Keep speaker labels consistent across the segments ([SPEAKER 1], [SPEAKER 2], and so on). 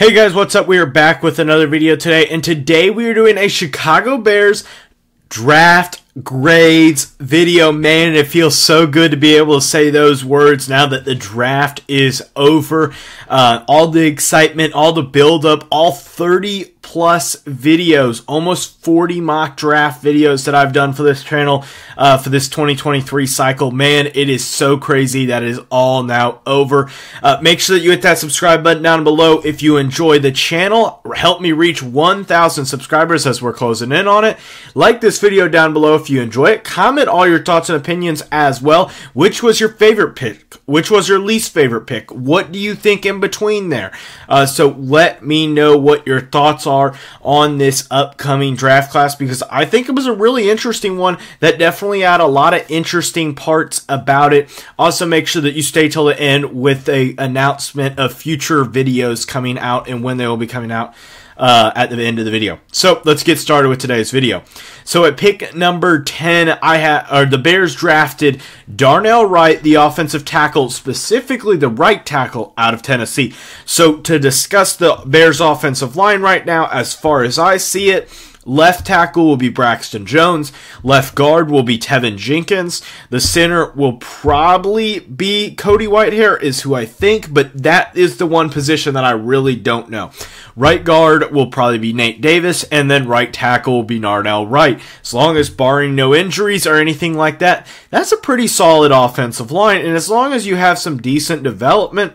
[SPEAKER 1] Hey guys, what's up? We are back with another video today, and today we are doing a Chicago Bears draft grades video. Man, it feels so good to be able to say those words now that the draft is over. All the excitement, all the build-up, all 30 plus videos, almost 40 mock draft videos that I've done for this channel for this 2023 cycle. Man, it is so crazy that it is all now over. Make sure that you hit that subscribe button down below if you enjoy the channel. Help me reach 1,000 subscribers as we're closing in on it. Like this video down below if you enjoy it. Comment all your thoughts and opinions as well. Which was your favorite pick? Which was your least favorite pick? What do you think in between there? So let me know what your thoughts are on this upcoming draft class, because I think it was a really interesting one that definitely had a lot of interesting parts about it. Also, make sure that you stay till the end with a announcement of future videos coming out and when they will be coming out at the end of the video. So let's get started with today's video. So at pick number 10, the Bears drafted Darnell Wright, the offensive tackle, specifically the right tackle out of Tennessee. So to discuss the Bears offensive line right now, as far as I see it, left tackle will be Braxton Jones. Left guard will be Tevin Jenkins. The center will probably be Cody Whitehair, is who I think, but that is the one position that I really don't know. Right guard will probably be Nate Davis, and then right tackle will be Darnell Wright. As long as barring no injuries or anything like that, that's a pretty solid offensive line, and as long as you have some decent development,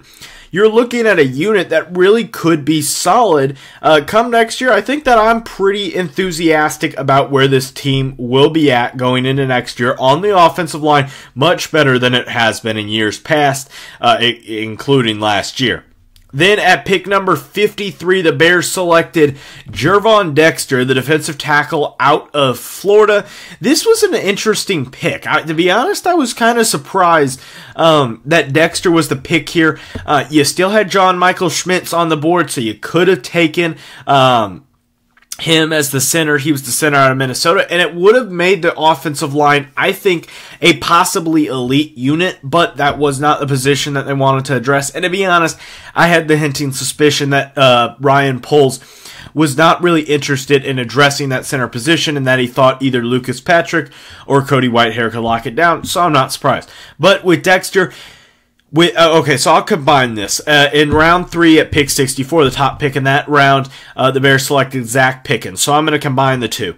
[SPEAKER 1] you're looking at a unit that really could be solid come next year. I think that I'm pretty enthusiastic about where this team will be at going into next year on the offensive line, much better than it has been in years past, including last year. Then at pick number 53, the Bears selected Gervon Dexter, the defensive tackle out of Florida. This was an interesting pick. To be honest, I was kind of surprised that Dexter was the pick here. You still had John Michael Schmitz on the board, so you could have taken him as the center. He was the center out of Minnesota, and it would have made the offensive line, I think, a possibly elite unit, but that was not the position that they wanted to address. And to be honest, I had the hinting suspicion that Ryan Poles was not really interested in addressing that center position, and that he thought either Lucas Patrick or Cody Whitehair could lock it down, so I'm not surprised. But with Dexter, okay, so I'll combine this. In round 3 at pick 64, the top pick in that round, the Bears selected Zach Pickens. So I'm going to combine the two.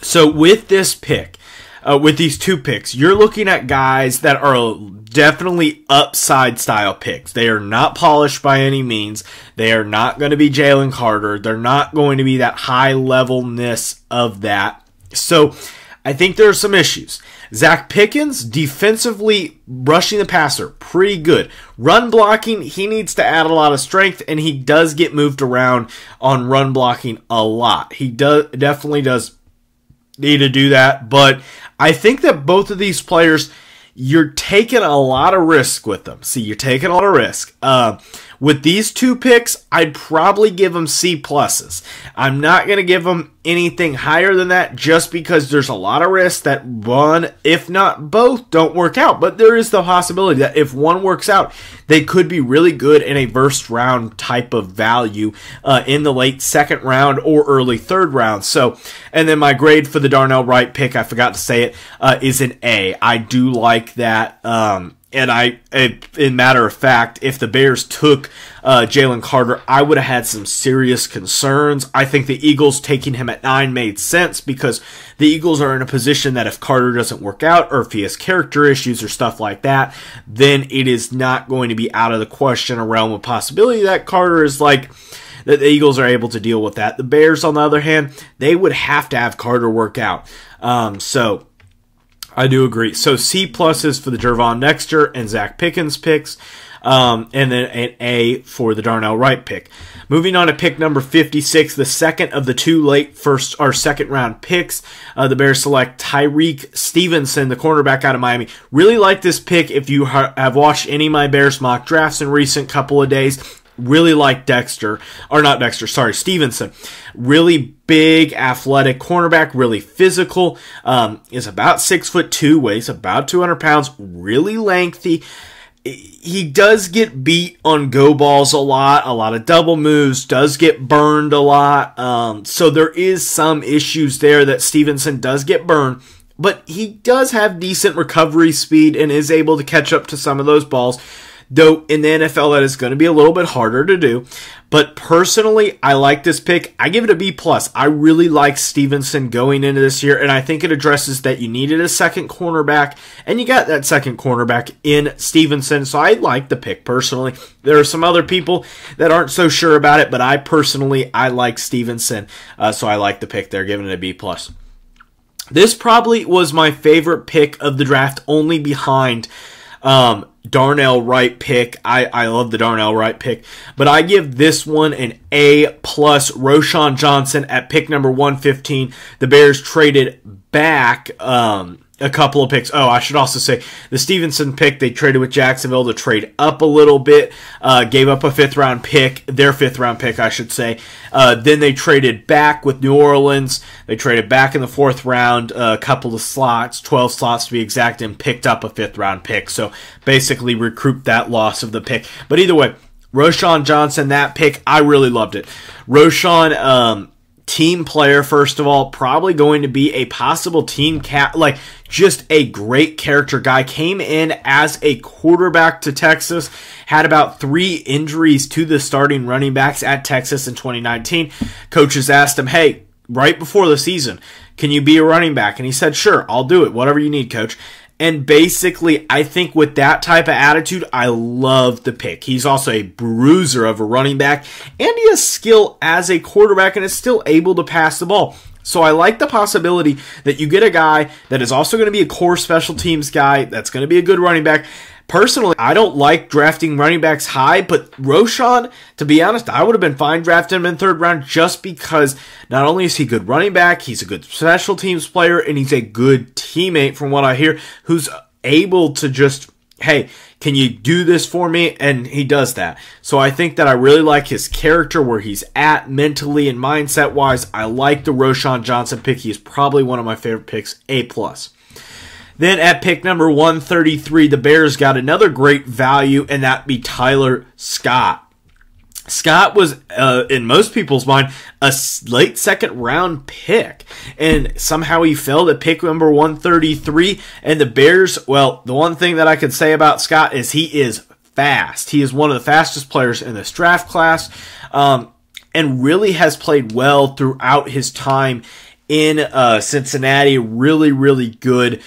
[SPEAKER 1] So with this pick, with these two picks, you're looking at guys that are definitely upside style picks. They are not polished by any means. They are not going to be Jalen Carter. They're not going to be that high levelness of that. So I think there are some issues. Zach Pickens, defensively rushing the passer, pretty good. Run blocking, he needs to add a lot of strength, and he does get moved around on run blocking a lot. He definitely does need to do that, but I think that both of these players, you're taking a lot of risk with them. See, you're taking a lot of risk. With these two picks, I'd probably give them C+. I'm not going to give them anything higher than that just because there's a lot of risk that one, if not both, don't work out. But there is the possibility that if one works out, they could be really good in a first round type of value in the late second round or early third round. So, and then my grade for the Darnell Wright pick, I forgot to say it, is an A. I do like that. And in matter of fact, if the Bears took Jalen Carter, I would have had some serious concerns. I think the Eagles taking him at 9 made sense because the Eagles are in a position that if Carter doesn't work out or if he has character issues or stuff like that, then it is not going to be out of the question, a realm of possibility that Carter is like, that the Eagles are able to deal with that. The Bears, on the other hand, they would have to have Carter work out. So I do agree. So C+ is for the Gervon Dexter and Zach Pickens picks, and then an A for the Darnell Wright pick. Moving on to pick number 56, the second of the two late first or second round picks. The Bears select Tyrique Stevenson, the cornerback out of Miami. Really like this pick. If you have watched any of my Bears mock drafts in recent couple of days, really like Stevenson. Really big, athletic cornerback, really physical, is about 6'2", weighs about 200 pounds, really lengthy, he does get beat on go balls a lot of double moves, does get burned a lot. So there is some issues there that Stevenson does get burned, but he does have decent recovery speed and is able to catch up to some of those balls. Though in the NFL, that is going to be a little bit harder to do. But personally, I like this pick. I give it a B+. I really like Stevenson going into this year, and I think it addresses that you needed a second cornerback, and you got that second cornerback in Stevenson. So I like the pick personally. There are some other people that aren't so sure about it, but I like Stevenson. So I like the pick there, giving it a B+. This probably was my favorite pick of the draft, only behind Darnell Wright pick. I love the Darnell Wright pick, but I give this one an A+. Roschon Johnson at pick number 115. The Bears traded back a couple of picks. Oh, I should also say the Stevenson pick, they traded with Jacksonville to trade up a little bit, gave up a fifth-round pick, their fifth-round pick, I should say. Then they traded back with New Orleans. They traded back in the fourth round, a couple of slots, 12 slots to be exact, and picked up a fifth-round pick. So basically recouped that loss of the pick. But either way, Roschon Johnson, that pick, I really loved it. Roschon, team player, first of all, probably going to be a possible team like just a great character guy. Came in as a quarterback to Texas, had about 3 injuries to the starting running backs at Texas in 2019. Coaches asked him, hey, right before the season, can you be a running back? And he said, sure, I'll do it, whatever you need, coach. And basically, I think with that type of attitude, I love the pick. He's also a bruiser of a running back, and he has skill as a quarterback and is still able to pass the ball. So I like the possibility that you get a guy that is also going to be a core special teams guy, that's going to be a good running back. Personally, I don't like drafting running backs high, but Roschon, to be honest, I would have been fine drafting him in third round just because not only is he a good running back, he's a good special teams player, and he's a good teammate from what I hear, who's able to just, hey, can you do this for me? And he does that. So I think that I really like his character, where he's at mentally and mindset-wise. I like the Roschon Johnson pick. He is probably one of my favorite picks, A+. Then at pick number 133, the Bears got another great value, and that be Tyler Scott. Scott was, in most people's mind, a late second round pick, and somehow he fell to pick number 133, and the Bears, well, the one thing that I could say about Scott is he is fast. He is one of the fastest players in this draft class, and really has played well throughout his time in Cincinnati. Really, really good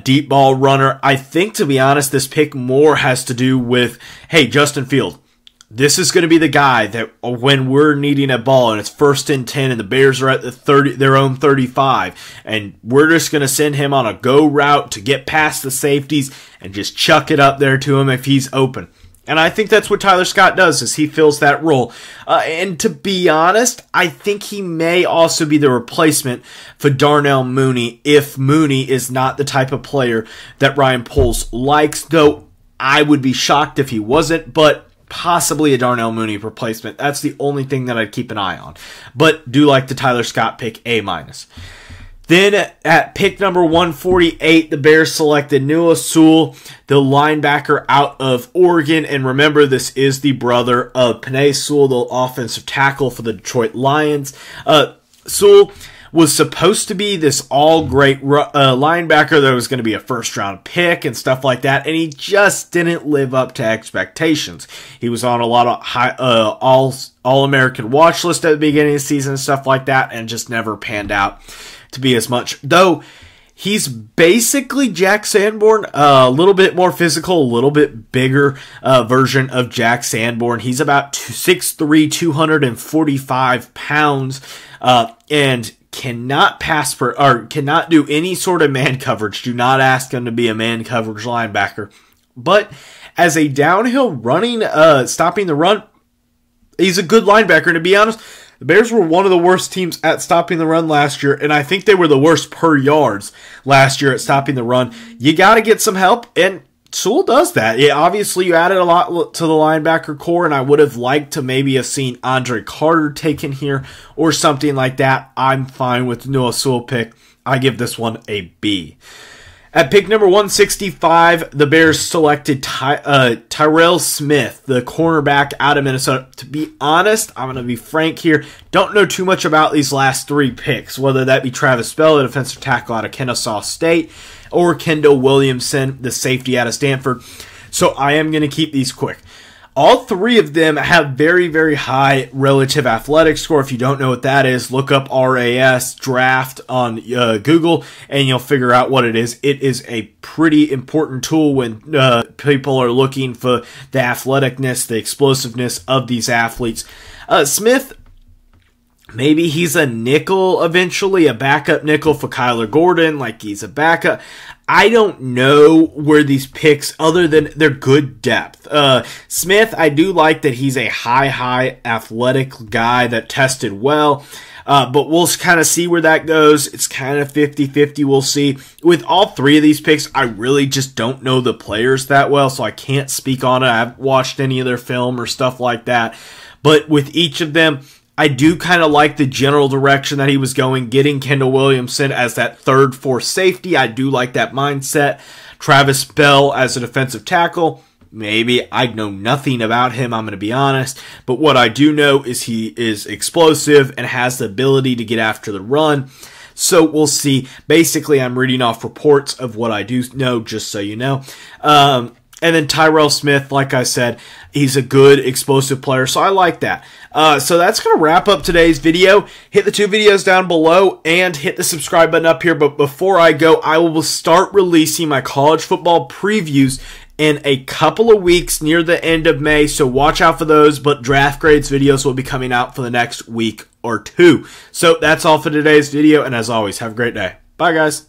[SPEAKER 1] deep ball runner. I think, to be honest, this pick more has to do with, hey, Justin Field, this is going to be the guy that when we're needing a ball and it's 1st and 10 and the Bears are at the their own 35, and we're just going to send him on a go route to get past the safeties and just chuck it up there to him if he's open. And I think that's what Tyler Scott does, is he fills that role. And to be honest, I think he may also be the replacement for Darnell Mooney if Mooney is not the type of player that Ryan Poles likes, though I would be shocked if he wasn't, but possibly a Darnell Mooney replacement. That's the only thing that I'd keep an eye on. But do like the Tyler Scott pick, A-. Then at pick number 148, the Bears selected Noah Sewell, the linebacker out of Oregon. And remember, this is the brother of Penei Sewell, the offensive tackle for the Detroit Lions. Sewell was supposed to be this all-great linebacker that was going to be a first-round pick and stuff like that, and he just didn't live up to expectations. He was on a lot of high, All-American watch list at the beginning of the season and stuff like that, and just never panned out to be as much. Though he's basically Jack Sanborn, a little bit more physical, a little bit bigger version of Jack Sanborn. He's about 6'3", 245 pounds, and cannot cannot do any sort of man coverage. Do not ask him to be a man coverage linebacker. But as a downhill running, stopping the run, he's a good linebacker. And to be honest, the Bears were one of the worst teams at stopping the run last year, and I think they were the worst per yards last year at stopping the run. You got to get some help, and Sewell does that. Yeah, obviously, you added a lot to the linebacker core, and I would have liked to maybe have seen Andre Carter taken here or something like that. I'm fine with Noah Sewell pick. I give this one a B. At pick number 165, the Bears selected Tyrell Smith, the cornerback out of Minnesota. To be honest, I'm going to be frank here, don't know too much about these last three picks, whether that be Travis Bell, the defensive tackle out of Kennesaw State, or Kendall Williamson, the safety out of Stanford. So I am going to keep these quick. All three of them have very, very high relative athletic score. If you don't know what that is, look up RAS draft on Google and you'll figure out what it is. It is a pretty important tool when people are looking for the athleticness, the explosiveness of these athletes. Smith, maybe he's a nickel eventually, a backup nickel for Kyler Gordon, like he's a backup. I don't know where these picks, other than they're good depth. Smith, I do like that he's a high athletic guy that tested well. But we'll kind of see where that goes. It's kind of 50-50. We'll see. With all three of these picks, I really just don't know the players that well, so I can't speak on it. I haven't watched any of their film or stuff like that. But with each of them, I do kind of like the general direction that he was going, getting Kendall Williamson as that third, fourth safety. I do like that mindset. Travis Bell as a defensive tackle. Maybe I know nothing about him, I'm going to be honest. But what I do know is he is explosive and has the ability to get after the run. So we'll see. Basically, I'm reading off reports of what I do know, just so you know. And then Tyrell Smith, like I said, he's a good explosive player, so I like that. So that's going to wrap up today's video. Hit the two videos down below and hit the subscribe button up here. But before I go, I will start releasing my college football previews in a couple of weeks near the end of May, so watch out for those. But draft grades videos will be coming out for the next week or two. So that's all for today's video, and as always, have a great day. Bye, guys.